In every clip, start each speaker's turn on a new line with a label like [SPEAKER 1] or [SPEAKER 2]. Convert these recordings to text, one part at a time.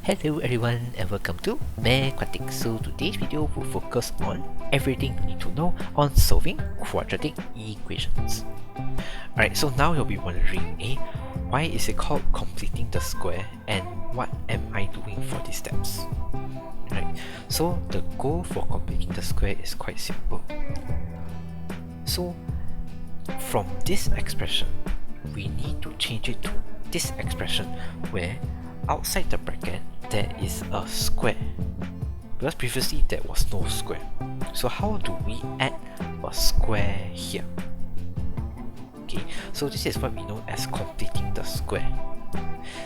[SPEAKER 1] Hello everyone and welcome to Quadratic. So today's video will focus on everything you need to know on solving quadratic equations. Alright, so now you'll be wondering, why is it called completing the square and what am I doing for these steps? Right, so the goal for completing the square is quite simple. So from this expression, we need to change it to this expression where outside the bracket there is a square, because previously there was no square. So how do we add a square here? Okay, so this is what we know as completing the square.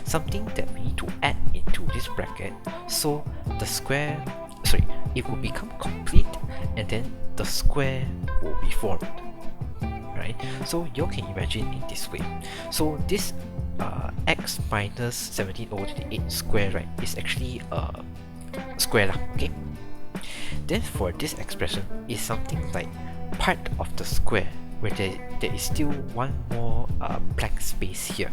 [SPEAKER 1] Something that we need to add into this bracket, so the square, it will become complete and then the square will be formed. Right? So you can imagine in this way. So this x minus 17 over 28 square, right, is actually a square lah, okay? Then for this expression is something like part of the square where there is still one more blank space here.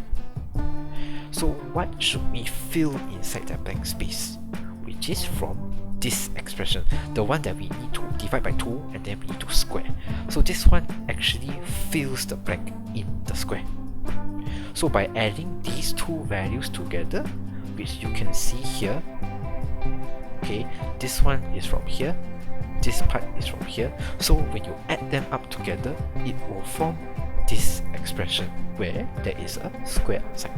[SPEAKER 1] So what should we fill inside that blank space? Which is from this expression, the one that we need to divide by 2 and then we need to square. So this one actually fills the blank in the square. So by adding these two values together, which you can see here, okay, this one is from here, this part is from here. So when you add them up together, it will form this expression where there is a square outside.